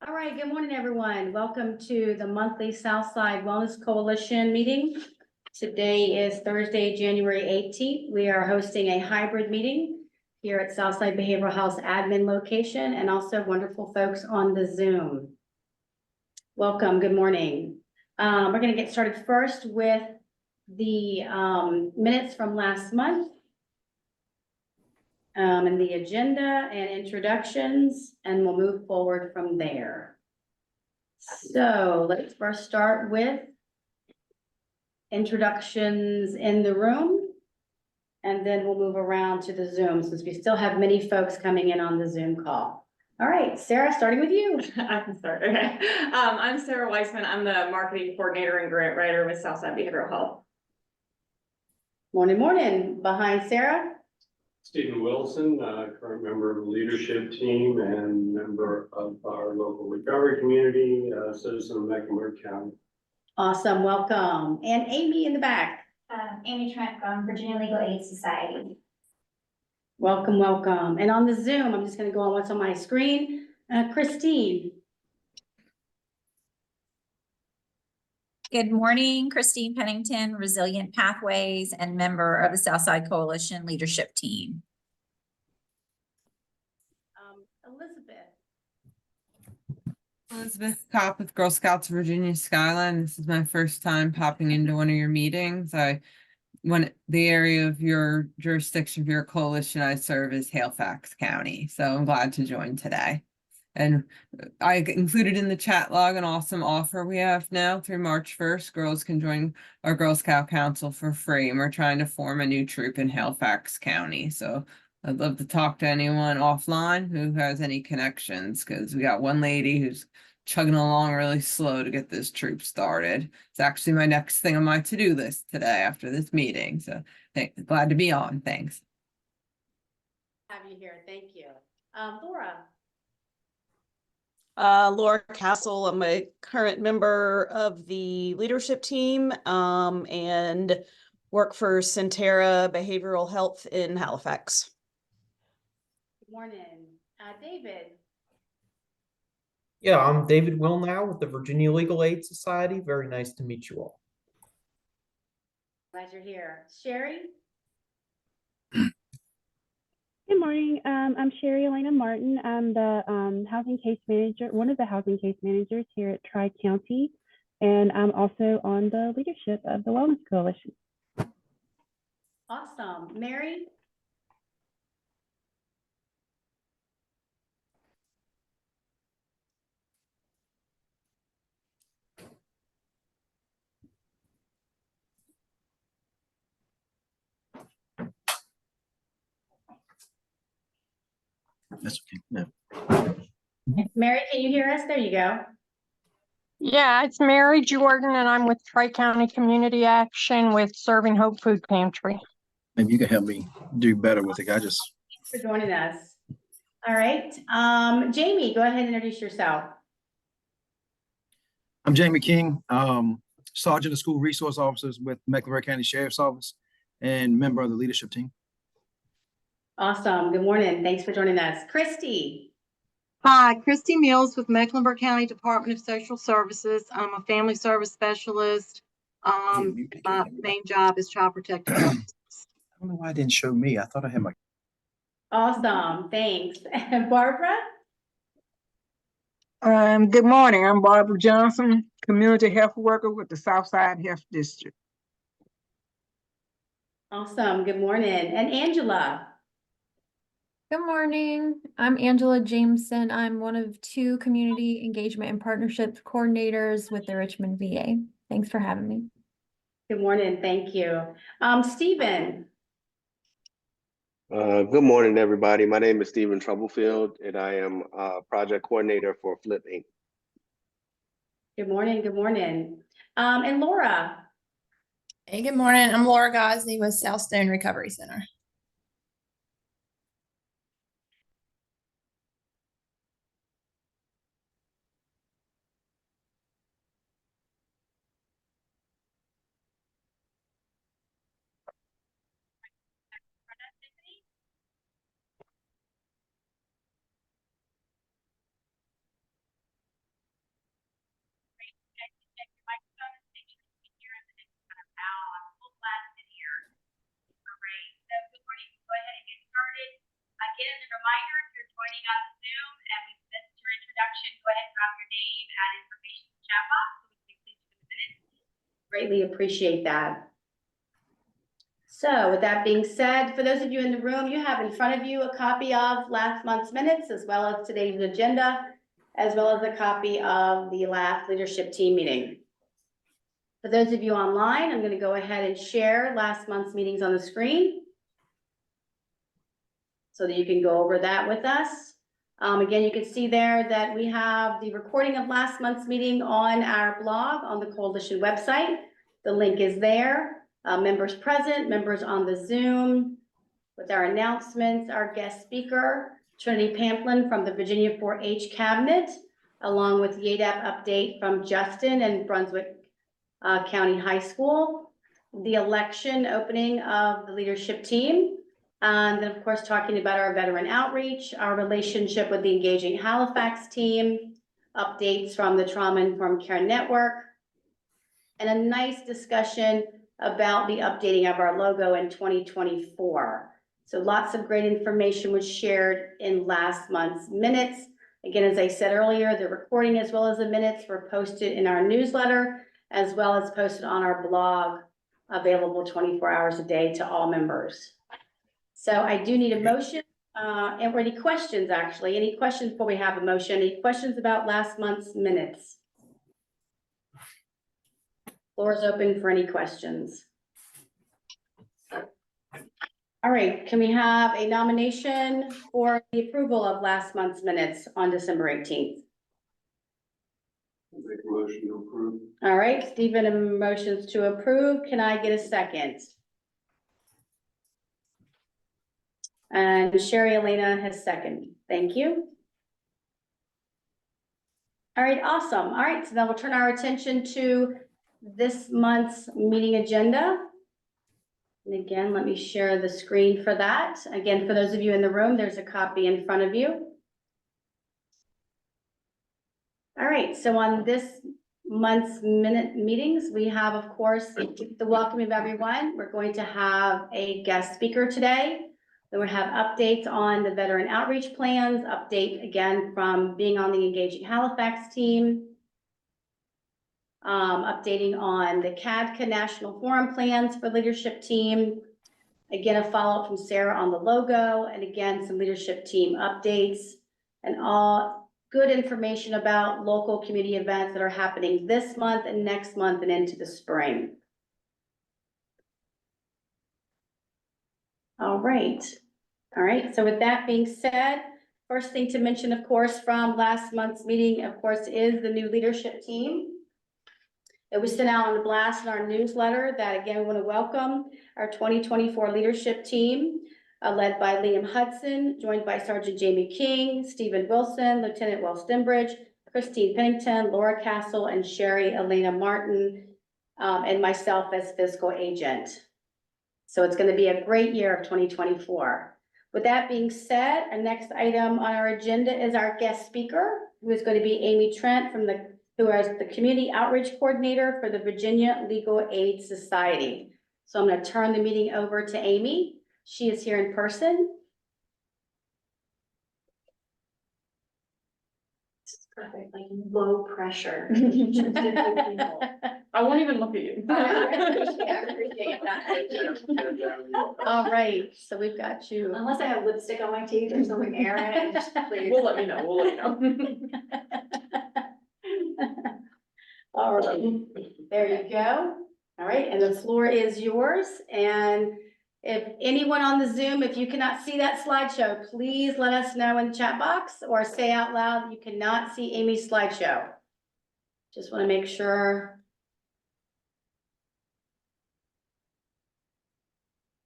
All right, good morning, everyone. Welcome to the monthly Southside Wellness Coalition meeting. Today is Thursday, January 18th. We are hosting a hybrid meeting here at Southside Behavioral Health admin location and also wonderful folks on the Zoom. Welcome, good morning. We're going to get started first with the minutes from last month. And the agenda and introductions, and we'll move forward from there. So let's first start with introductions in the room, and then we'll move around to the Zoom since we still have many folks coming in on the Zoom call. All right, Sarah, starting with you. I can start, okay. I'm Sarah Weissman. I'm the marketing coordinator and grant writer with Southside Behavioral Health. Morning, morning. Behind Sarah? Stephen Wilson, current member of the leadership team and member of our local recovery community, citizen of Mecklenburg County. Awesome, welcome. And Amy in the back. Amy Trent from Virginia Legal Aid Society. Welcome, welcome. And on the Zoom, I'm just going to go on what's on my screen. Christine. Good morning, Christine Pennington, Resilient Pathways and member of the Southside Coalition leadership team. Elizabeth. Kopp with Girl Scouts of Virginia Skyline. This is my first time popping into one of your meetings. The area of your jurisdiction of your coalition I serve is Halifax County, so I'm glad to join today. And I included in the chat log an awesome offer we have now through March 1st. Girls can join our Girl Scout Council for free. And we're trying to form a new troop in Halifax County. So I'd love to talk to anyone offline who has any connections, because we got one lady who's chugging along really slow to get this troop started. It's actually my next thing on my to-do list today after this meeting. So glad to be on. Thanks. Have you here. Thank you. Laura. Laura Castle. I'm a current member of the leadership team and work for Centera Behavioral Health in Halifax. Good morning. David. Yeah, I'm David Wilnow with the Virginia Legal Aid Society. Very nice to meet you all. Glad you're here. Sherry. Good morning. I'm Sherry Elena Martin. I'm the housing case manager, one of the housing case managers here at Tri-County, and I'm also on the leadership of the Wellness Coalition. Awesome. Mary. That's okay. No. Mary, can you hear us? There you go. Yeah, it's Mary Jordan, and I'm with Tri-County Community Action with Serving Hope Food Pantry. Maybe you can help me do better with it. Thanks for joining us. All right. Jamie, go ahead and introduce yourself. I'm Jamie King, Sergeant of School Resource Officers with Mecklenburg County Sheriff's Office and member of the leadership team. Awesome. Good morning. Thanks for joining us. Christy. Hi, Christy Mills with Mecklenburg County Department of Social Services. I'm a family service specialist. My main job is child protective services. I don't know why it didn't show me. I thought I had my. Awesome. Thanks. And Barbara? Good morning. I'm Barbara Johnson, community health worker with the Southside Health District. Awesome. Good morning. And Angela? Good morning. I'm Angela Jameson. I'm one of two community engagement and partnerships coordinators with the Richmond VA. Thanks for having me. Good morning. Thank you. Stephen. Good morning, everybody. My name is Stephen Troublefield, and I am project coordinator for Flip Inc. Good morning. Good morning. And Laura. Hey, good morning. I'm Laura Gosney with Southstone Recovery Center. friendly reminder, if you're joining on Zoom and we missed your introduction, go ahead and drop your name and information in the chat box so we can include you in the minutes. Greatly appreciate that. So with that being said, for those of you in the room, you have in front of you a copy of last month's minutes as well as today's agenda, as well as a copy of the last leadership team meeting. For those of you online, I'm going to go ahead and share last month's meetings on the screen so that you can go over that with us. Again, you can see there that we have the recording of last month's meeting on our blog on the Coalition website. The link is there. Members present, members on the Zoom, with our announcements, our guest speaker, Trinity Pamplin from the Virginia 4-H Cabinet, along with the ADAP update from Justin and Brunswick County High School, the election opening of the leadership team, and then of course talking about our veteran outreach, our relationship with the Engaging Halifax team, updates from the Trauma Informed Care Network, and a nice discussion about the updating of our logo in 2024. So lots of great information was shared in last month's minutes. Again, as I said earlier, the recording as well as the minutes were posted in our newsletter, as well as posted on our blog, available 24 hours a day to all members. So I do need a motion, and any questions actually, any questions before we have a motion, any questions about last month's minutes? Floor is open for any questions. All right, can we have a nomination for the approval of last month's minutes on December 18th? Make a motion to approve. All right, Stephen motions to approve. Can I get a second? And Sherry Elena has second. Thank you. All right, awesome. All right, so now we'll turn our attention to this month's meeting agenda. And again, let me share the screen for that. Again, for those of you in the room, there's a copy in front of you. All right, so on this month's minute meetings, we have, of course, the welcoming of everyone. We're going to have a guest speaker today. Then we'll have updates on the veteran outreach plans, update again from being on the Engaging Halifax team, updating on the CADCA National Forum plans for leadership team. Again, a follow-up from Sarah on the logo, and again, some leadership team updates and all good information about local community events that are happening this month and next month and into the spring. All right. All right. So with that being said, first thing to mention, of course, from last month's meeting, of course, is the new leadership team. It was sent out on the blast in our newsletter that, again, we want to welcome our 2024 leadership team, led by Liam Hudson, joined by Sergeant Jamie King, Stephen Wilson, Lieutenant Will Stimbridge, Christine Pennington, Laura Castle, and Sherry Elena Martin, and myself as fiscal agent. So it's going to be a great year of 2024. With that being said, our next item on our agenda is our guest speaker, who is going to be Amy Trent, who is the Community Outreach Coordinator for the Virginia Legal Aid Society. So I'm going to turn the meeting over to Amy. She is here in person. Perfect, like low pressure. I won't even look at you. I appreciate that. All right, so we've got you. Unless I have lipstick on my teeth or something, Aaron, just please. We'll let you know, we'll let you know. All right, there you go. All right, and the floor is yours. And if anyone on the Zoom, if you cannot see that slideshow, please let us know in the chat box or say out loud that you cannot see Amy's slideshow. Just want to make sure.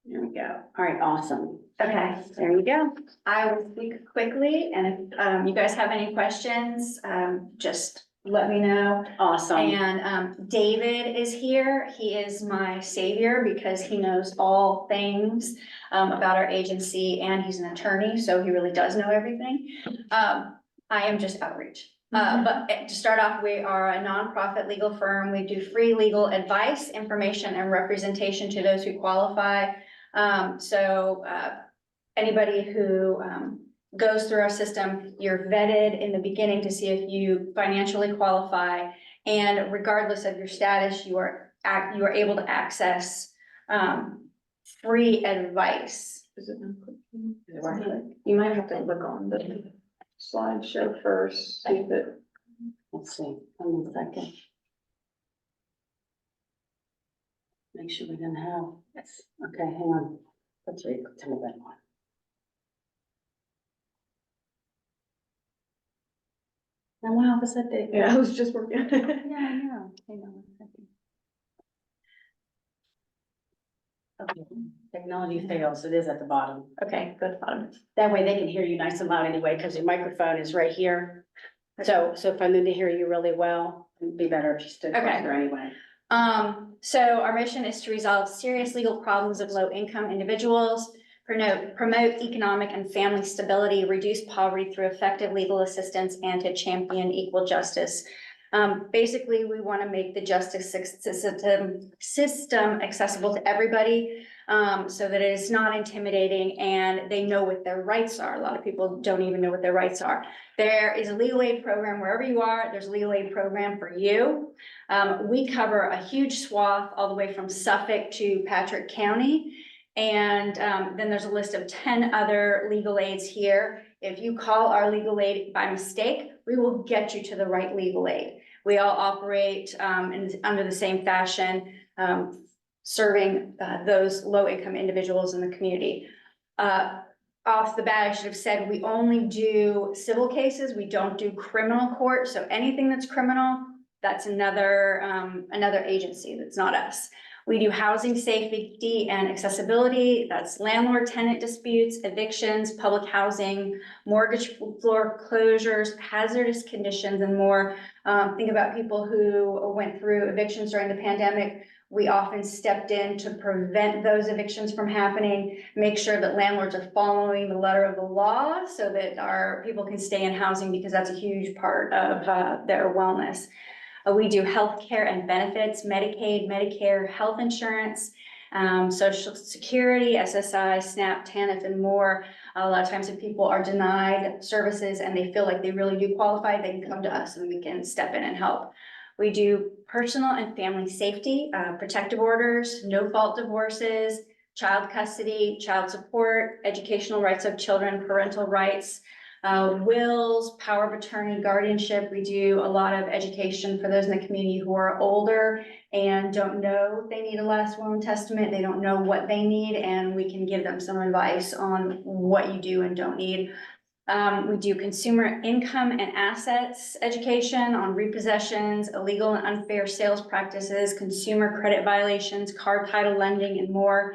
There we go. All right, awesome. Okay, There you go. I will speak quickly, and if you guys have any questions, just let me know. Awesome. And David is here. He is my savior because he knows all things about our agency, and he's an attorney, so he really does know everything. I am just outreach. But to start off, we are a nonprofit legal firm. We do free legal advice, information, and representation to those who qualify. So anybody who goes through our system. You're vetted in the beginning to see if you financially qualify. And regardless of your status, you are able to access free advice. Is it not clicking? You might have to look on the slideshow first, see if it. Let's see, hold on a second. Make sure we didn't have, yes, okay, hang on. Let's read, tell me that one. Now, wow, was that day? Yeah, I was just working. Yeah, I know. Hang on one second. Okay, technology fails, it is at the bottom. Okay, go to the bottom. That way they can hear you nice and loud anyway, because your microphone is right here. So if I need to hear you really well, it'd be better if you stood Okay. closer anyway. So our mission is to resolve serious legal problems of low-income individuals, promote economic and family stability, reduce poverty through effective legal assistance, and to champion equal justice. Basically, we want to make the justice system accessible to everybody, so that it is not intimidating and they know what their rights are. A lot of people don't even know what their rights are. There is a legal aid program wherever you are. There's a legal aid program for you. We cover a huge swath all the way from Suffolk to Patrick County. And then there's a list of 10 other legal aids here. If you call our legal aid by mistake, we will get you to the right legal aid. We all operate under the same fashion, serving those low-income individuals in the community. Off the bat, I should have said, we only do civil cases. We don't do criminal court. So anything that's criminal, that's another agency. That's not us. We do housing safety and accessibility. That's landlord-tenant disputes, evictions, public housing, mortgage foreclosures, hazardous conditions, and more. Think about people who went through evictions during the pandemic. We often stepped in to prevent those evictions from happening, make sure that landlords are following the letter of the law so that our people can stay in housing, because that's a huge part of their wellness. We do healthcare and benefits, Medicaid, Medicare, health insurance, Social Security, SSI, SNAP, TANF, and more. A lot of times if people are denied services and they feel like they really do qualify, they can come to us and we can step in and help. We do personal and family safety, protective orders, no-fault divorces, child custody, child support, educational rights of children, parental rights, wills, power of attorney, guardianship. We do a lot of education for those in the community who are older and don't know they need a last will and testament. They don't know what they need, and we can give them some advice on what you do and don't need. We do consumer income and assets education on repossessions, illegal and unfair sales practices, consumer credit violations, car title lending, and more.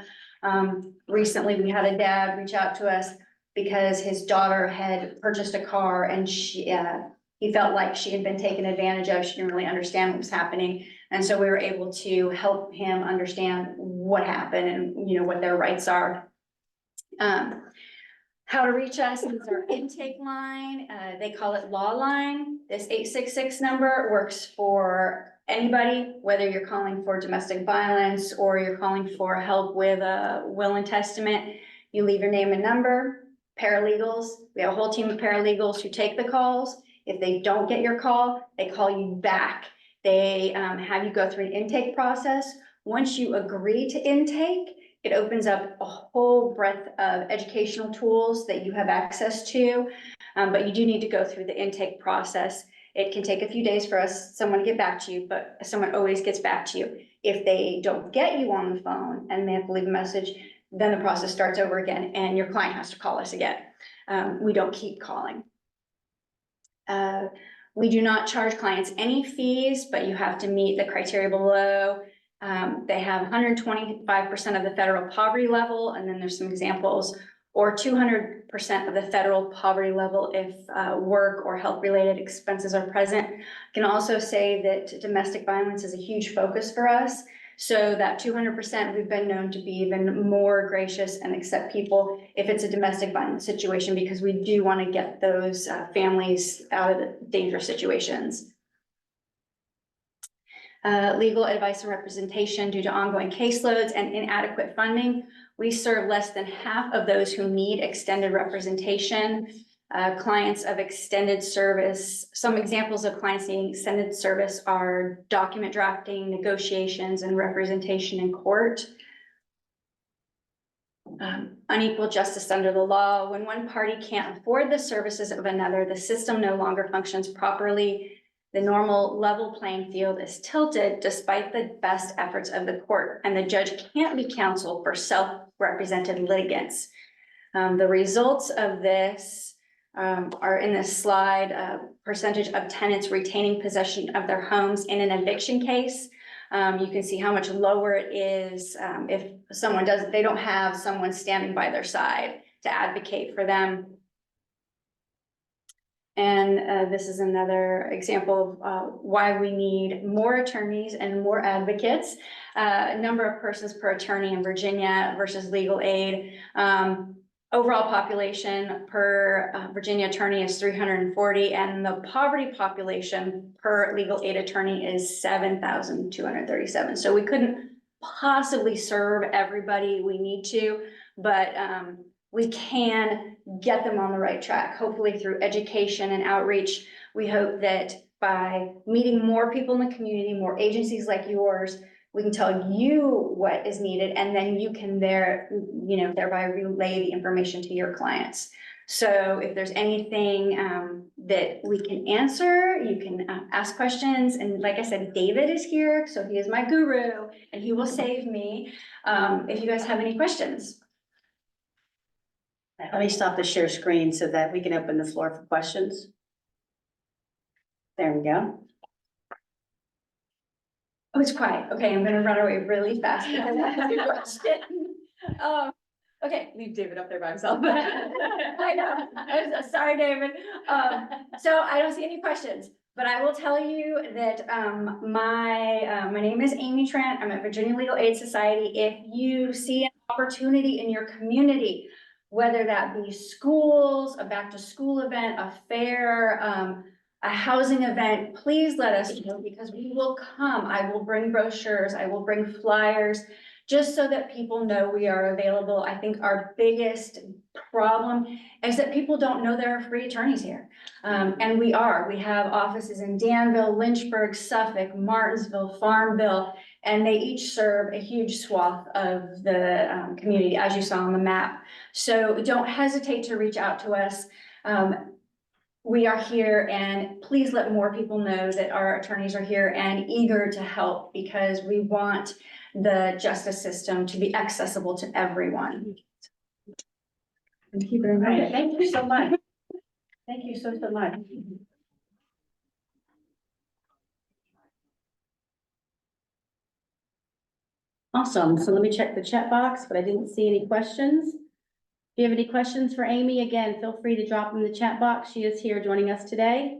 Recently, we had a dad reach out to us because his daughter had purchased a car and he felt like she had been taken advantage of. She didn't really understand what was happening. And so we were able to help him understand what happened and what their rights are. How to reach us is our intake line. They call it Law Line. This 866 number works for anybody, whether you're calling for domestic violence or you're calling for help with a will and testament. You leave your name and number. Paralegals, we have a whole team of paralegals who take the calls. If they don't get your call, they call you back. They have you go through an intake process. Once you agree to intake, it opens up a whole breadth of educational tools that you have access to, but you do need to go through the intake process. It can take a few days for someone to get back to you, but someone always gets back to you. If they don't get you on the phone and they have to leave a message, then the process starts over again and your client has to call us again. We don't keep calling. We do not charge clients any fees, but you have to meet the criteria below. They have 125% of the federal poverty level, and then there's some examples, or 200% of the federal poverty level if work or health-related expenses are present. I can also say that domestic violence is a huge focus for us. So that 200%, we've been known to be even more gracious and accept people if it's a domestic violence situation, because we do want to get those families out of the dangerous situations. Legal advice and representation due to ongoing caseloads and inadequate funding. We serve less than half of those who need extended representation. Clients of extended service, some examples of clients needing extended service are document drafting, negotiations, and representation in court. Unequal justice under the law. When one party can't afford the services of another, the system no longer functions properly. The normal level playing field is tilted despite the best efforts of the court, and the judge can't be counsel for self-represented litigants. The results of this are in this slide. Percentage of tenants retaining possession of their homes in an eviction case. You can see how much lower it is if someone they don't have someone standing by their side to advocate for them. And this is another example of why we need more attorneys and more advocates. Number of persons per attorney in Virginia versus legal aid. Overall population per Virginia attorney is 340, and the poverty population per legal aid attorney is 7,237. So we couldn't possibly serve everybody we need to, but we can get them on the right track, hopefully through education and outreach. We hope that by meeting more people in the community, more agencies like yours, we can tell you what is needed, and then you can thereby relay the information to your clients. So if there's anything that we can answer, you can ask questions. And like I said, David is here, so he is my guru and he will save me if you guys have any questions. Let me stop the share screen so that we can open the floor for questions. There we go. Oh, it's quiet. Okay, I'm gonna run away really fast because I have a question. Okay, leave David up there by himself. I know. I'm so sorry, David. So I don't see any questions, but I will tell you that my name is Amy Trent. I'm at Virginia Legal Aid Society. If you see an opportunity in your community, whether that be schools, a back to school event, a fair, a housing event, please let us know, because we will come. I will bring brochures, I will bring flyers, just so that people know we are available. I think our biggest problem is that people don't know there are free attorneys here. And we have offices in Danville, Lynchburg, Suffolk, Martinsville, Farmville, and they each serve a huge swath of the community, as you saw on the map. So don't hesitate to reach out to us. We are here, and please let more people know that our attorneys are here and eager to help, because we want the justice system to be accessible to everyone. Thank you very much. Thank you so much. Thank you so much. Awesome. So let me check the chat box, but I didn't see any questions. If you have any questions for Amy, again, feel free to drop them in the chat box. She is here joining us today.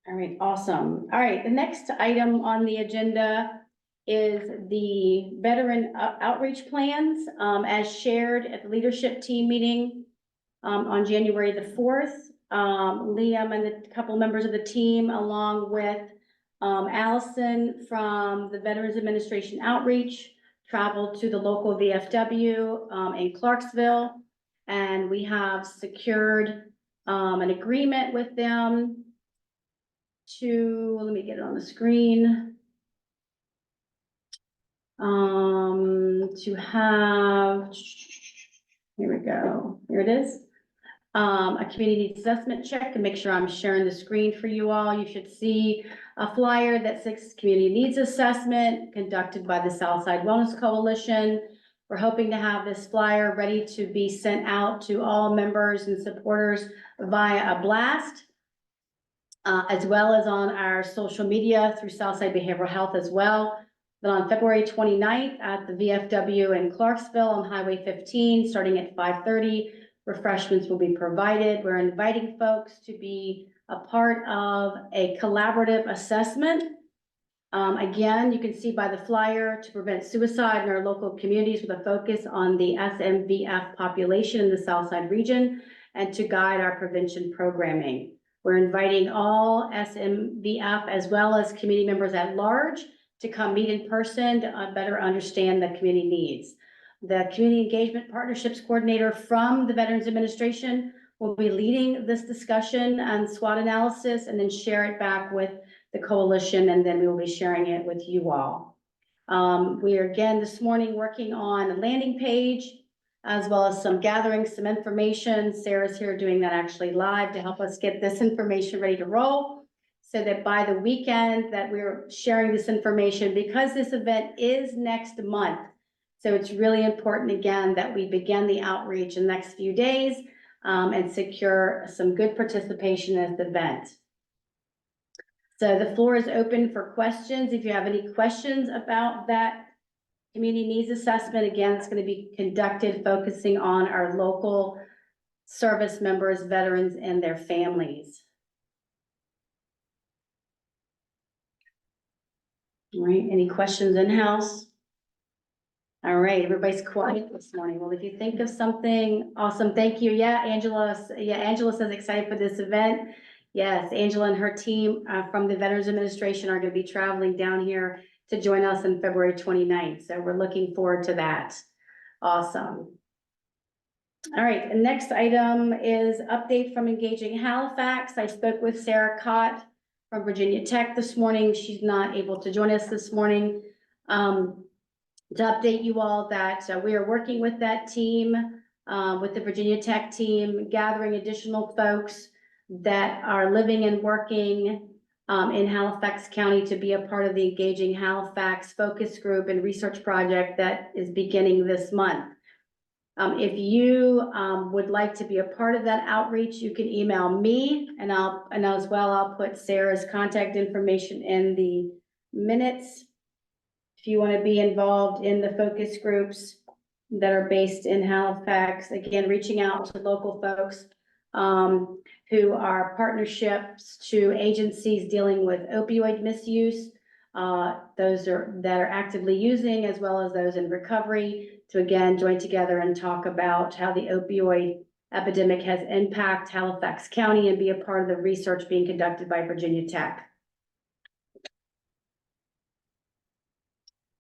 All right, awesome. All right, the next item on the agenda is the veteran outreach plans, as shared at the leadership team meeting on January the 4th. Liam and a couple members of the team, along with Allison from the Veterans Administration Outreach, traveled to the local VFW in Clarksville, and we have secured an agreement with them to, let me get it on the screen, to have, here we go, here it is, a community assessment check, to make sure I'm sharing the screen for you all. You should see a flyer that says community needs assessment conducted by the Southside Wellness Coalition. We're hoping to have this flyer ready to be sent out to all members and supporters via a blast, as well as on our social media through Southside Behavioral Health as well. But on February 29th at the VFW in Clarksville on Highway 15, starting at 5:30, refreshments will be provided. We're inviting folks to be a part of a collaborative assessment. Again, you can see by the flyer, to prevent suicide in our local communities with a focus on the SMVF population in the Southside region and to guide our prevention programming. We're inviting all SMVF as well as community members at large to come meet in person to better understand the community needs. The Community Engagement Partnerships Coordinator from the Veterans Administration will be leading this discussion and SWOT analysis and then share it back with the coalition, and then we will be sharing it with you all. We are again this morning working on a landing page as well as gathering some information. Sarah's here doing that actually live to help us get this information ready to roll, so that by the weekend that we're sharing this information, because this event is next month. So it's really important again that we begin the outreach in the next few days and secure some good participation at the event. So the floor is open for questions. If you have any questions about that community needs assessment, again, it's going to be conducted focusing on our local service members, veterans, and their families. All right, any questions in-house? All right, everybody's quiet this morning. Well, if you think of something awesome, thank you. Yeah, Angela says excited for this event. Yes, Angela and her team from the Veterans Administration are going to be traveling down here to join us on February 29th. So we're looking forward to that. Awesome. All right, the next item is update from Engaging Halifax. I spoke with Sarah Cott from Virginia Tech this morning. She's not able to join us this morning. To update you all that we are working with that team, with the Virginia Tech team, gathering additional folks that are living and working in Halifax County to be a part of the Engaging Halifax focus group and research project that is beginning this month. If you would like to be a part of that outreach, you can email me, and as well I'll put Sarah's contact information in the minutes. If you want to be involved in the focus groups that are based in Halifax, again, reaching out to local folks who are partnerships to agencies dealing with opioid misuse, those that are actively using, as well as those in recovery, to again join together and talk about how the opioid epidemic has impacted Halifax County and be a part of the research being conducted by Virginia Tech.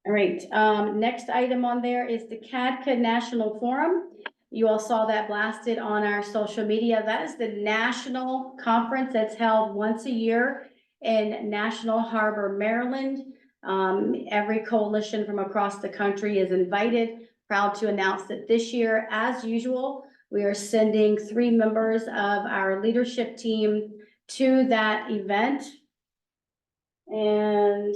All right, next item on there is the CADCA National Forum. You all saw that blasted on our social media. That is the national conference that's held once a year in National Harbor, Maryland. Every coalition from across the country is invited. Proud to announce that this year, as usual, we are sending 3 members of our leadership team to that event. And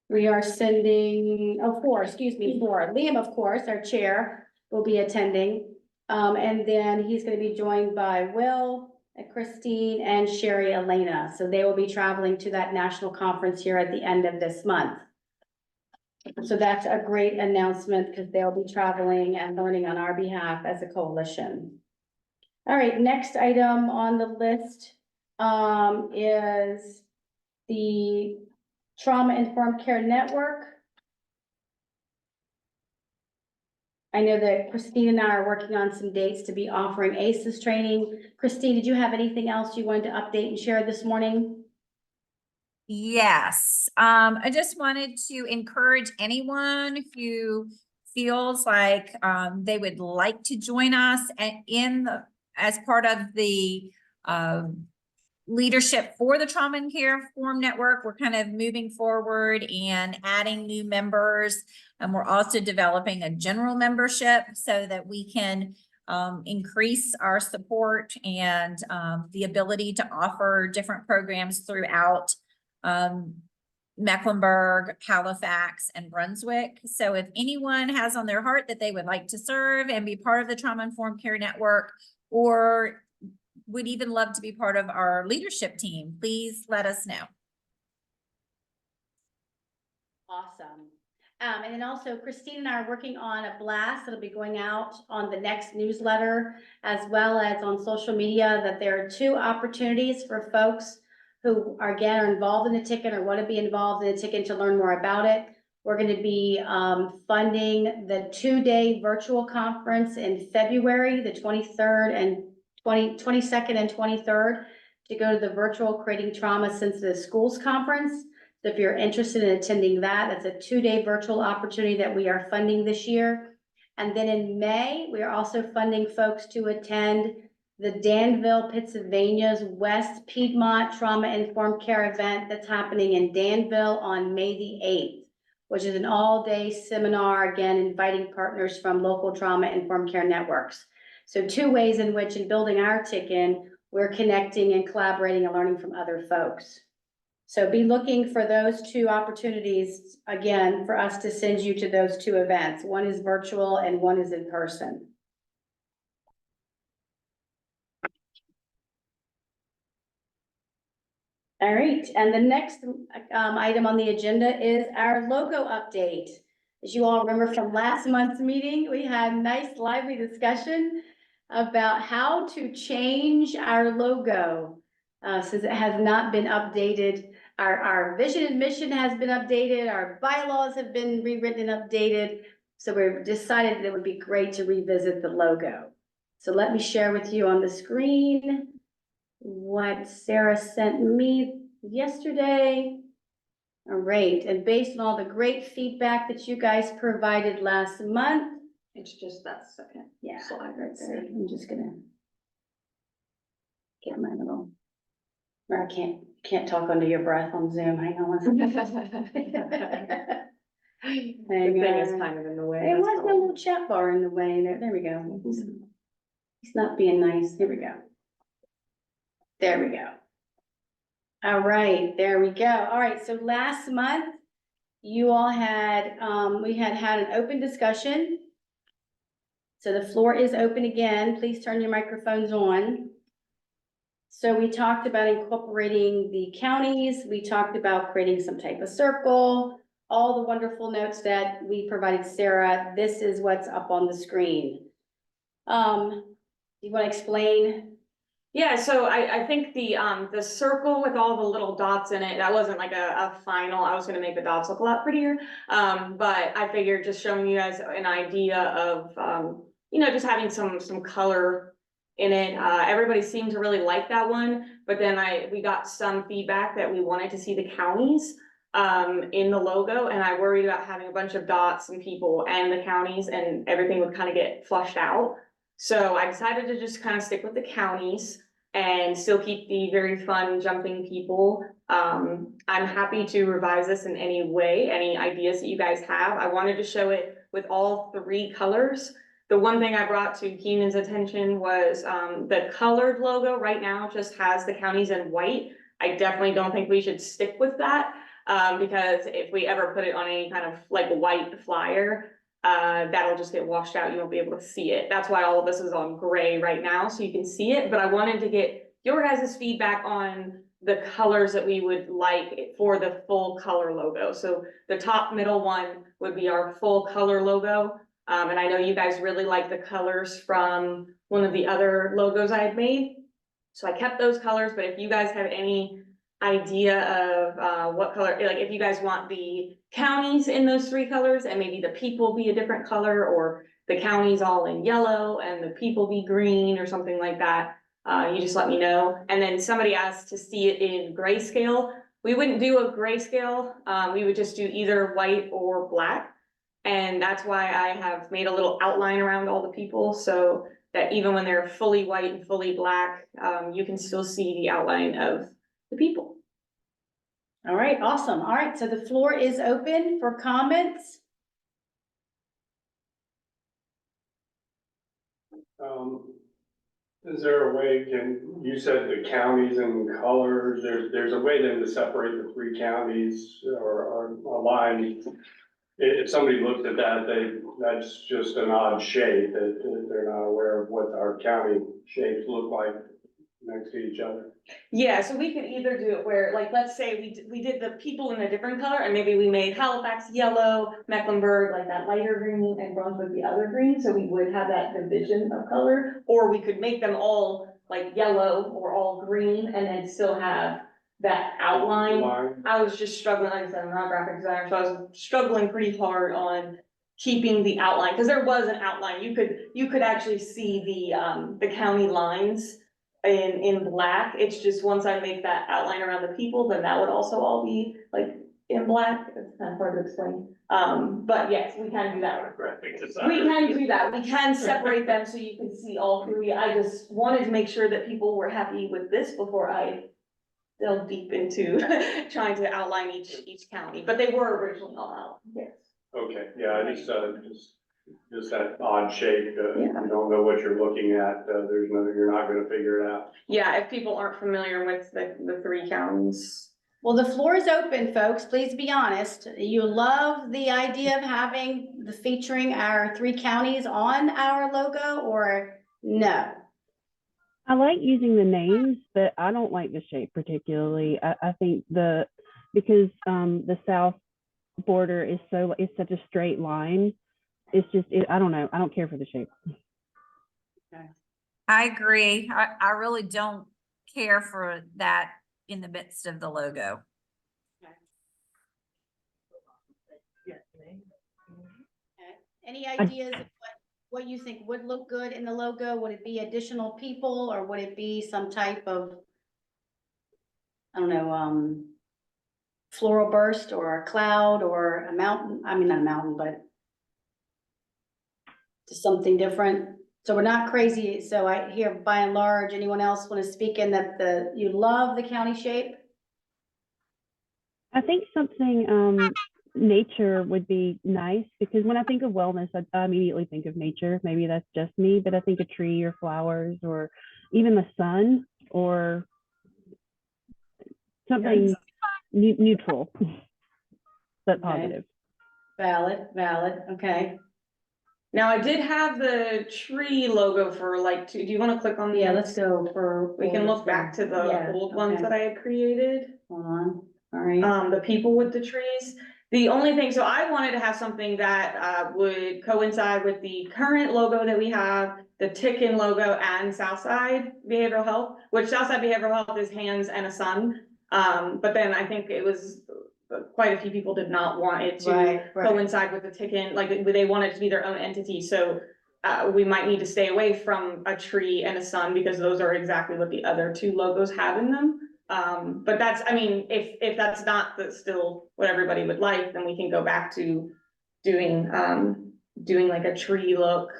we are sending, 4, excuse me, 4. Liam, of course, our chair, will be attending. And then he's going to be joined by Will, Christine, and Sherry Elena. So they will be traveling to that national conference here at the end of this month. So that's a great announcement because they'll be traveling and learning on our behalf as a coalition. All right, next item on the list is the Trauma Informed Care Network. I know that Christine and I are working on some dates to be offering ACEs training. Christine, did you have anything else you wanted to update and share this morning? Yes, I just wanted to encourage anyone who feels like they would like to join us as part of the leadership for the Trauma and Care Forum Network. We're kind of moving forward and adding new members, and we're also developing a general membership so that we can increase our support and the ability to offer different programs throughout Mecklenburg, Halifax, and Brunswick. So if anyone has on their heart that they would like to serve and be part of the Trauma Informed Care Network, or would even love to be part of our leadership team, please let us know. Awesome. And then also Christine and I are working on a blast that'll be going out on the next newsletter, as well as on social media, that there are 2 opportunities for folks who are involved in the ticket or want to be involved in the ticket to learn more about it. We're going to be funding the 2-day virtual conference in February, the 22nd and 23rd, to go to the virtual Creating Trauma Sensitive Schools conference. So if you're interested in attending that, that's a 2-day virtual opportunity that we are funding this year. And then in May, we are also funding folks to attend the Danville, Pennsylvania's West Piedmont Trauma Informed Care event that's happening in Danville on May the 8th, which is an all-day seminar, again, inviting partners from local trauma informed care networks. So 2 ways in which, in building our tick-in, we're connecting and collaborating and learning from other folks. So be looking for those 2 opportunities, again, for us to send you to those 2 events. One is virtual and one is in person. All right, and the next item on the agenda is our logo update. As you all remember from last month's meeting, we had a nice lively discussion about how to change our logo since it has not been updated. Our vision and mission has been updated, our bylaws have been rewritten and updated. So we decided that it would be great to revisit the logo. So let me share with you on the screen what Sarah sent me yesterday. All right, and based on all the great feedback that you guys provided last month. It's just that second. Yeah, slide right let's see, there. I'm just gonna get my little, or I can't talk under your breath on Zoom, hang on one second. The Hang thing is on. kind of in the way. There that's was all. no little chat bar in the way there we go. He's not being nice, here we go. There we go. All right, there we go. All right, so last month, you all had, we had an open discussion. So the floor is open again. Please turn your microphones on. So we talked about incorporating the counties. We talked about creating some type of circle, all the wonderful notes that we provided Sarah. This is what's up on the screen. You want to explain? Yeah, so I think the circle with all the little dots in it, that wasn't like a final. I was gonna make the dots look a lot prettier. But I figured just showing you guys an idea of, just having some color in it. Everybody seemed to really like that one, but then we got some feedback that we wanted to see the counties in the logo, and I worried about having a bunch of dots and people and the counties and everything would kind of get flushed out. So I decided to just kind of stick with the counties and still keep the very fun jumping people. I'm happy to revise this in any way, any ideas that you guys have. I wanted to show it with all 3 colors. The one thing I brought to Keenan's attention was the colored logo right now just has the counties in white. I definitely don't think we should stick with that because if we ever put it on any kind of like white flyer, that'll just get washed out. You won't be able to see it. That's why all of this is on gray right now, so you can see it. But I wanted to get your guys' feedback on the colors that we would like for the full color logo. So the top middle one would be our full color logo. And I know you guys really like the colors from one of the other logos I had made. So I kept those colors, but if you guys have any idea of what color, like if you guys want the counties in those 3 colors and maybe the people be a different color, or the counties all in yellow and the people be green or something like that, you just let me know. And then somebody asked to see it in grayscale. We wouldn't do a grayscale. We would just do either white or black. And that's why I have made a little outline around all the people so that even when they're fully white and fully black, you can still see the outline of the people. All right, awesome. All right, so the floor is open for comments. Is there a way, you said the counties and colors, there's a way then to separate the 3 counties or a line. If somebody looked at that, that's just an odd shape, that they're not aware of what our county shapes look like next to each other. Yeah, so we could either do it where, like, let's say we did the people in a different color, and maybe we made Halifax yellow, Mecklenburg like that lighter green, and Brunswick the other green, so we would have that division of color. Or we could make them all like yellow or all green, and then still have that outline. I was just struggling, like I said, I'm not a graphic designer, so I was struggling pretty hard on keeping the outline, because there was an outline. You could actually see the county lines in black. It's just once I make that outline around the people, then that would also all be like in black. It's kind of hard to explain. But yes, we can do that. We can do that. We can separate them so you can see all three. I just wanted to make sure that people were happy with this before I delve deep into trying to outline each county, but they were originally all out, yes. Okay, yeah, just that odd shape, you don't know what you're looking at, you're not gonna figure it out. Yeah, if people aren't familiar with the three counties. Well, the floor is open, folks. Please be honest. You love the idea of having featuring our three counties on our logo, or no? I like using the names, but I don't like the shape particularly. I think because the south border is it's such a straight line. It's just, I don't know. I don't care for the shape. I agree. I really don't care for that in the midst of the logo. Any ideas of what you think would look good in the logo? Would it be additional people, or would it be some type of, I don't know, floral burst or a cloud or a mountain? I mean, not a mountain, but just something different. So we're not crazy. So I hear by and large, anyone else want to speak in that you love the county shape? I think something nature would be nice, because when I think of wellness, I immediately think of nature. Maybe that's just me, but I think a tree or flowers or even the sun or something neutral but positive. Valid, okay. Now, I did have the tree logo for do you want to click on the? Yeah, let's go for. We can look back to the old ones that I had created. Hold on, all right. The people with the trees. The only thing, so I wanted to have something that would coincide with the current logo that we have, the Ticken logo and Southside Behavioral Health, which Southside Behavioral Health is hands and a sun. But then I think it was quite a few people did not want it to coincide with the Ticken, they want it to be their own entity. So we might need to stay away from a tree and a sun because those are exactly what the other two logos have in them. But that's, I mean, if that's not still what everybody would like, then we can go back to doing like a tree look.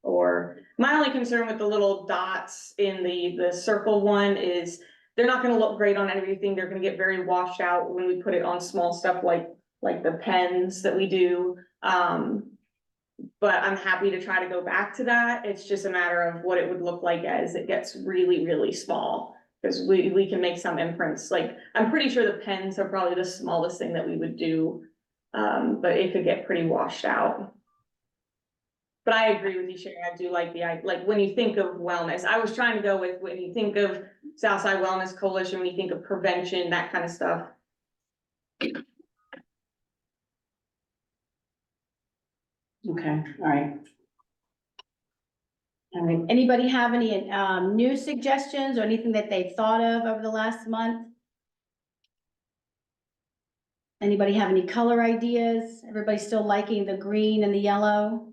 Or my only concern with the little dots in the circle one is they're not gonna look great on everything. They're gonna get very washed out when we put it on small stuff like the pens that we do. But I'm happy to try to go back to that. It's just a matter of what it would look like as it gets really, really small. Because we can make some imprints, I'm pretty sure the pens are probably the smallest thing that we would do, but it could get pretty washed out. But I agree with you, Sherry, I do like when you think of wellness, I was trying to go with when you think of Southside Wellness Coalition, when you think of prevention, that kind of stuff. Okay, all right. All right, anybody have any new suggestions or anything that they've thought of over the last month? Anybody have any color ideas? Everybody still liking the green and the yellow?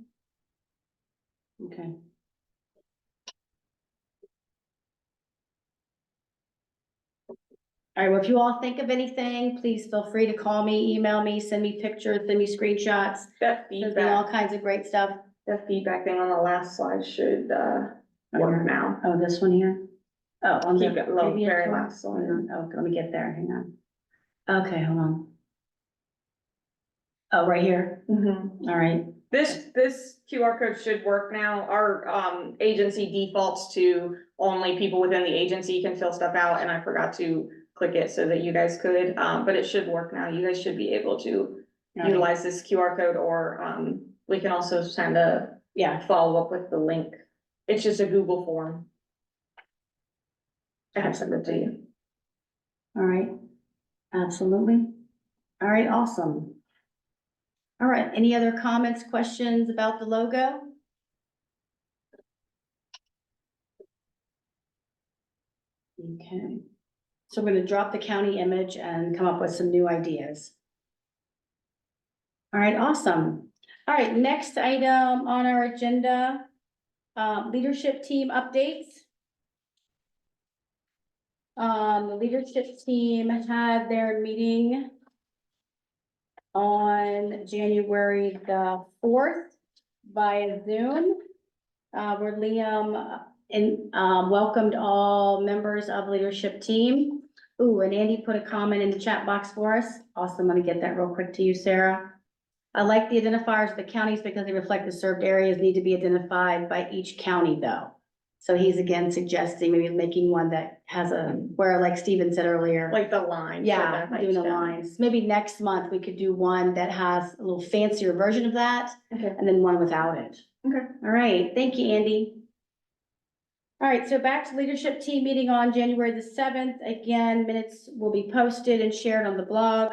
Okay. All right, well, if you all think of anything, please feel free to call me, email me, send me pictures, send me screenshots. That There's been all kinds of great stuff. The feedback thing on the last slide should work now. Oh, this one here? Oh, on the Keep it low, previous very one? last one. Oh, let me get there, hang on. Okay, hold on. Oh, right here, all right. This QR code should work now. Our agency defaults to only people within the agency can fill stuff out, and I forgot to click it so that you guys could, but it should work now. You guys should be able to utilize this QR code, or we can also send a follow up with the link. It's just a Google form. I can send it to you. All right, absolutely. All right, awesome. All right, any other comments, questions about the logo? Okay, so we're gonna drop the county image and come up with some new ideas. All right, awesome. All right, next item on our agenda, leadership team updates. The leadership team had their meeting on January the 4th via Zoom, where Liam welcomed all members of leadership team. Ooh, and Andy put a comment in the chat box for us. Also, I'm gonna get that real quick to you, Sarah. I like the identifiers of the counties because they reflect the served areas need to be identified by each county though. So he's again suggesting maybe making one that has where like Steven said earlier. Like the line. Yeah, doing the lines. Maybe next month we could do one that has a little fancier version of that. Okay. And then one without it. Okay. All right, thank you, Andy. All right, so back to leadership team meeting on January the 7th. Again, minutes will be posted and shared on the blog.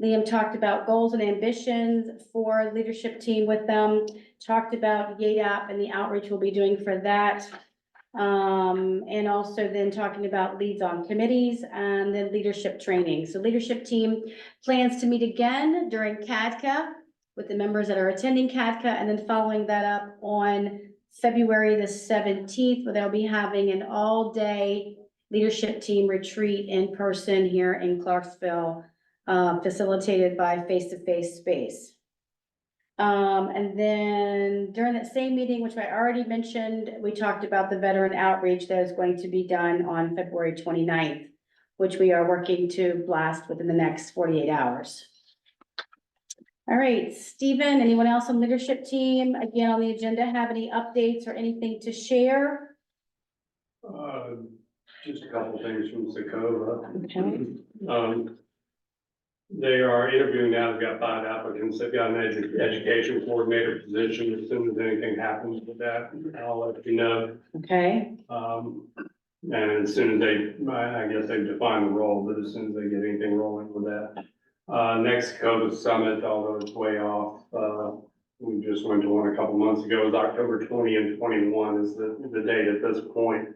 Liam talked about goals and ambitions for leadership team with them, talked about YADAP and the outreach we'll be doing for that. And also then talking about leads on committees and then leadership training. So leadership team plans to meet again during CADCA with the members that are attending CADCA, and then following that up on February the 17th, where they'll be having an all-day leadership team retreat in person here in Clarksville, facilitated by Face-to-Face Space. And then during that same meeting, which I already mentioned, we talked about the veteran outreach that is going to be done on February 29th, which we are working to blast within the next 48 hours. All right, Stephen, anyone else on leadership team, again, on the agenda, have any updates or anything to share? Just a couple things from Sakova. Okay. They are interviewing now, they've got 5 applicants, they've got an education coordinator position. As soon as anything happens with that, I'll let you know. Okay. And as soon as I guess they've defined the role, but as soon as they get anything rolling with that. Next Sakova Summit, although it's way off, we just went to one a couple months ago, is October 20 and 21 is the date at this point.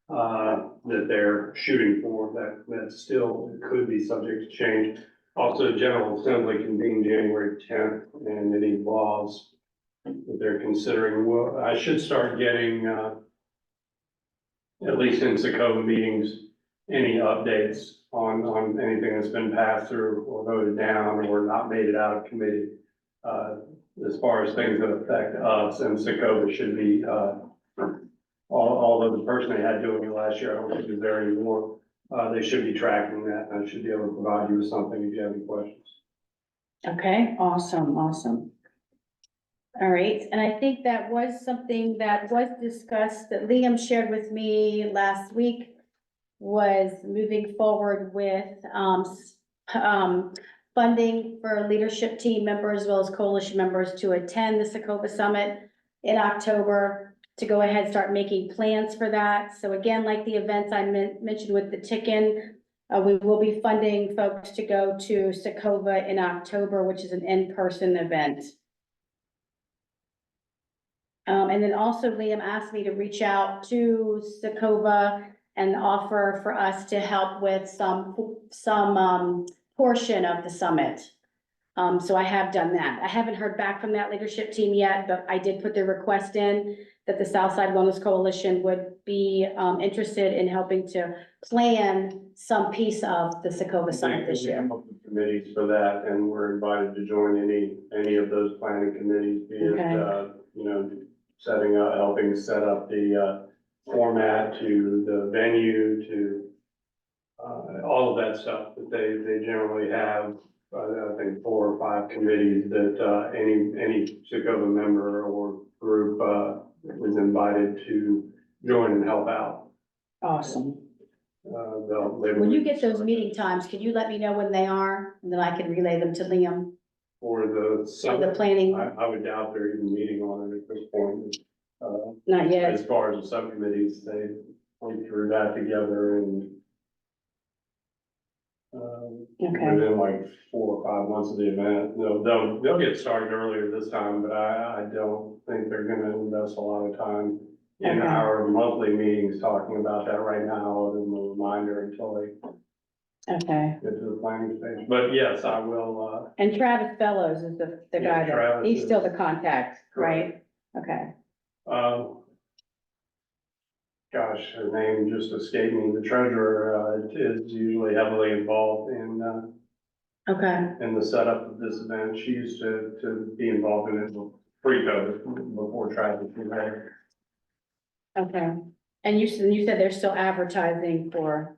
That they're shooting for, that still could be subject to change. Also, General Assembly convened January 10th, and any laws that they're considering. Well, I should start getting, at least in Sakova meetings, any updates on anything that's been passed through or voted down or not made it out of committee. As far as things that affect us, and Sakova should be, although the person they had doing it last year, I don't think is there anymore. They should be tracking that, and I should be able to provide you with something if you have any questions. Okay, awesome, awesome. All right, and I think that was something that was discussed that Liam shared with me last week, was moving forward with funding for leadership team members as well as coalition members to attend the Sakova Summit in October, to go ahead and start making plans for that. So again, like the events I mentioned with the Tick-In, we will be funding folks to go to Sakova in October, which is an in-person event. And then also Liam asked me to reach out to Sakova and offer for us to help with some portion of the summit. So I have done that. I haven't heard back from that leadership team yet, but I did put the request in that the Southside Wellness Coalition would be interested in helping to plan some piece of the Sakova Summit this year. Committees for that, and we're invited to join any of those planning committees, be it, you know, setting up, helping set up the format, to the venue, to all of that stuff that they generally have. I think 4 or 5 committees that any Sakova member or group is invited to join and help out. Awesome. When you get those meeting times, can you let me know when they are, and then I can relay them to Liam? For the the planning. I would doubt they're even meeting on it at this point. Not yet. As far as the subcommittees, they went through that together and within like 4 or 5 months of the event. They'll get started earlier this time, but I don't think they're gonna invest a lot of time in our monthly meetings talking about that right now, other than a reminder until they get to the planning stage. But yes, I will, And Travis Fellows is the guy that, Travis he's still is- the contact, right? Okay. gosh, her name just escaped me. The treasurer, is usually heavily involved in, Okay, and the setup of this event. She used to be involved in it pre-COVID, before traffic was there. okay. And you said they're still advertising for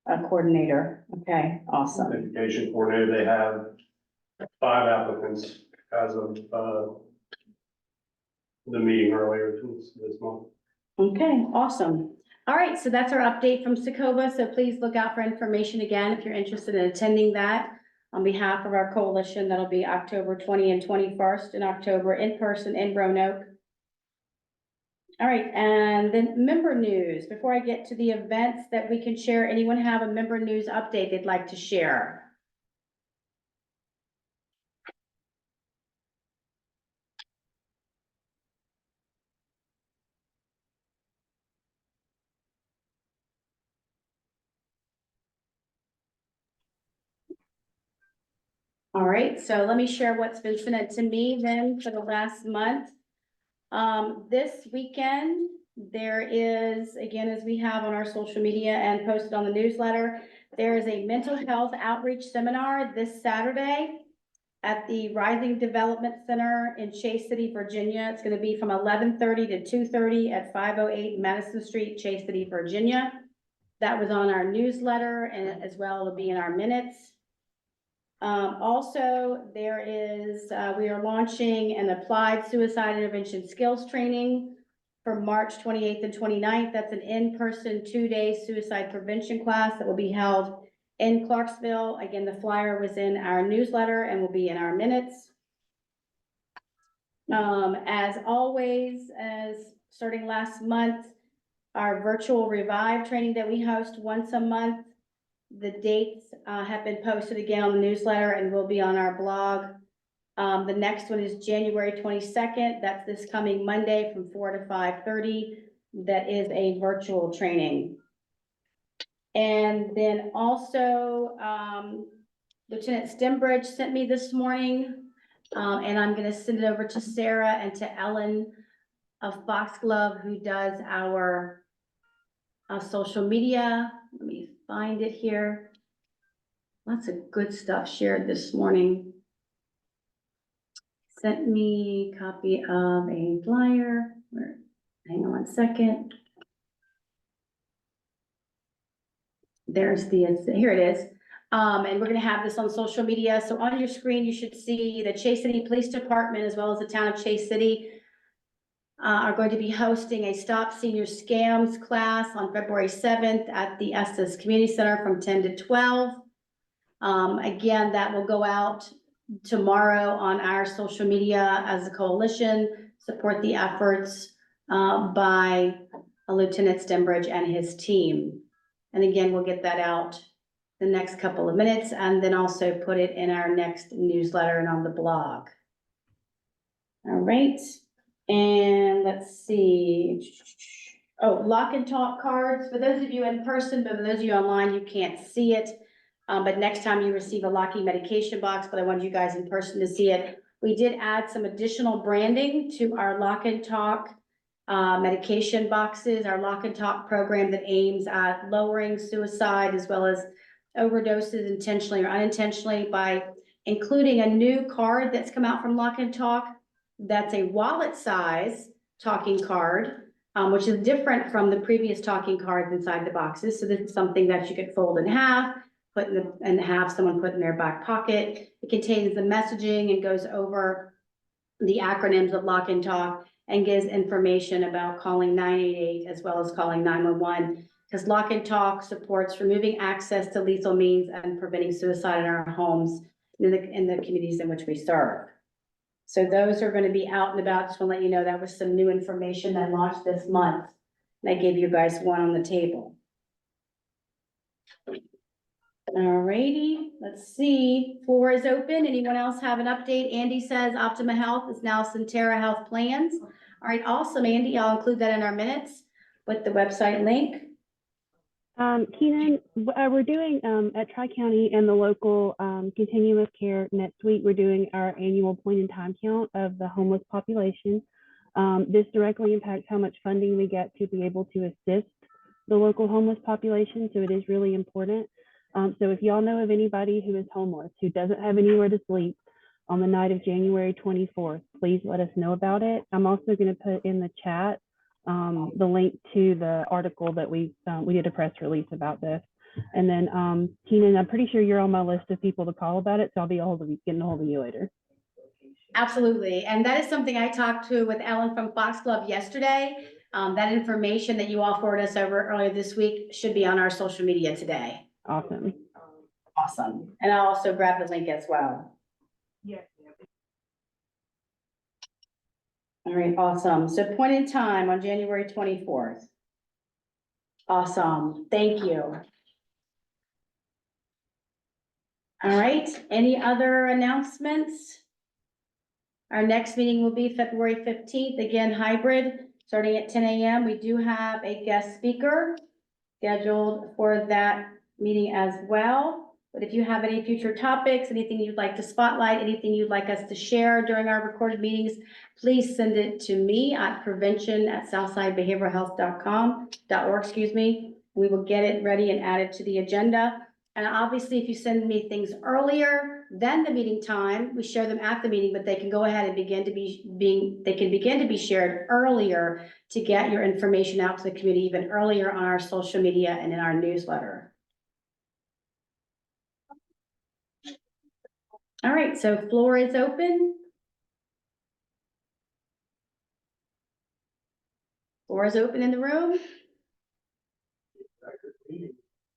a coordinator. Okay, awesome. Education coordinator, they have 5 applicants as of, the meeting earlier this month. Okay, awesome. All right, so that's our update from Sokoba. So please look out for information again if you're interested in attending that. On behalf of our coalition, that'll be October 20 and 21st in October in person in Roanoke. All right, and then member news. Before I get to the events that we can share, anyone have a member news update they'd like to share? All right, so let me share what's been sent to me then for the last month. This weekend, there is, again, as we have on our social media and posted on the newsletter, there is a mental health outreach seminar this Saturday at the Rising Development Center in Chase City, Virginia. It's going to be from 11:30 to 2:30 at 508 Madison Street, Chase City, Virginia. That was on our newsletter, and as well it'll be in our minutes. Also, there is, we are launching an applied suicide intervention skills training for March 28th and 29th. That's an in-person 2-day suicide prevention class that will be held in Clarksville. Again, the flyer was in our newsletter and will be in our minutes. As always, as starting last month, our virtual Revive training that we host once a month. The dates have been posted again on the newsletter and will be on our blog. The next one is January 22nd. That's this coming Monday from 4 to 5:30. That is a virtual training. And then also, Lieutenant Stembridge sent me this morning, and I'm going to send it over to Sarah and to Ellen of Foxglove, who does our social media. Let me find it here. Lots of good stuff shared this morning. Sent me a copy of a flyer. Hang on one second. There's here it is. And we're gonna have this on social media. So on your screen, you should see the Chase City Police Department as well as the town of Chase City are going to be hosting a Stop Senior Scams class on February 7th at the Estes Community Center from 10 to 12. Again, that will go out tomorrow on our social media as a coalition, support the efforts by Lieutenant Stembridge and his team. And again, we'll get that out the next couple of minutes and then also put it in our next newsletter and on the blog. All right. And let's see. Oh, lock and talk cards. For those of you in person, but for those of you online, you can't see it. But next time you receive a locking medication box, but I wanted you guys in person to see it. We did add some additional branding to our lock and talk medication boxes, our lock and talk program that aims at lowering suicide as well as overdoses intentionally or unintentionally by including a new card that's come out from Lock and Talk. That's a wallet size talking card, which is different from the previous talking cards inside the boxes. So this is something that you could fold in half, put in and have someone put in their back pocket. It contains the messaging and goes over the acronyms of Lock and Talk and gives information about calling 988 as well as calling 911. Because Lock and Talk supports removing access to lethal means and preventing suicide in our homes in the communities in which we serve. So those are going to be out and about. Just want to let you know that was some new information that launched this month. And I gave you guys one on the table. All righty, let's see. Floor is open. Anyone else have an update? Andy says Optima Health is now Centera Health Plans. All right, awesome, Andy. I'll include that in our minutes with the website link. Keenan, we're doing at Tri-County and the local continuum of care next week, we're doing our annual point in time count of the homeless population. This directly impacts how much funding we get to be able to assist the local homeless population, so it is really important. So if y'all know of anybody who is homeless, who doesn't have anywhere to sleep on the night of January 24th, please let us know about it. I'm also going to put in the chat the link to the article that we did a press release about this. And then Keenan, I'm pretty sure you're on my list of people to call about it, so I'll be getting a hold of you later. Absolutely. And that is something I talked to with Ellen from Foxglove yesterday. That information that you all forwarded us over earlier this week should be on our social media today. Awesome. Awesome. And I'll also grab the link as well. Yes. All right, awesome. So point in time on January 24th. Awesome. Thank you. All right, any other announcements? Our next meeting will be February 15th, again, hybrid, starting at 10 a.m. We do have a guest speaker scheduled for that meeting as well. But if you have any future topics, anything you'd like to spotlight, anything you'd like us to share during our recorded meetings, please send it to me at prevention@southsidebehavioralhealth.org, excuse me. We will get it ready and add it to the agenda. And obviously, if you send me things earlier than the meeting time, we share them at the meeting, but they can go ahead and begin to be shared earlier to get your information out to the community even earlier on our social media and in our newsletter. All right, so floor is open. Floor is open in the room.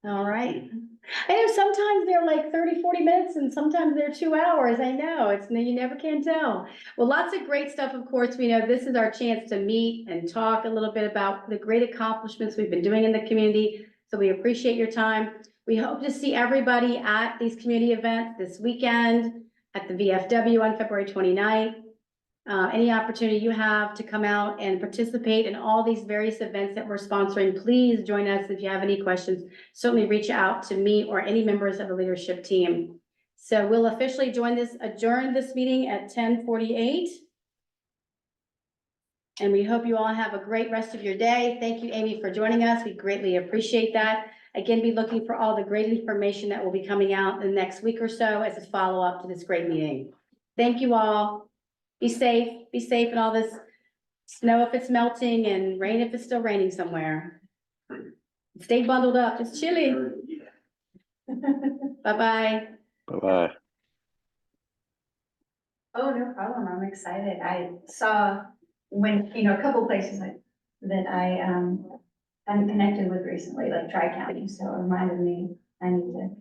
All right. I know sometimes they're like 30, 40 minutes and sometimes they're 2 hours. I know you never can tell. Well, lots of great stuff. Of course, we know this is our chance to meet and talk a little bit about the great accomplishments we've been doing in the community. So we appreciate your time. We hope to see everybody at these community events this weekend at the VFW on February 29th. Any opportunity you have to come out and participate in all these various events that we're sponsoring, please join us. If you have any questions, certainly reach out to me or any members of the leadership team. So we'll officially adjourn this meeting at 10:48. And we hope you all have a great rest of your day. Thank you, Amy, for joining us. We greatly appreciate that. Again, be looking for all the great information that will be coming out in the next week or so as a follow-up to this great meeting. Thank you all. Be safe in all this snow if it's melting and rain if it's still raining somewhere. Stay bundled up, it's chilly. Bye-bye. Bye-bye. Oh, no problem. I'm excited. I saw a couple places that I hadn't connected with recently, like Tri-County, so it reminded me I need to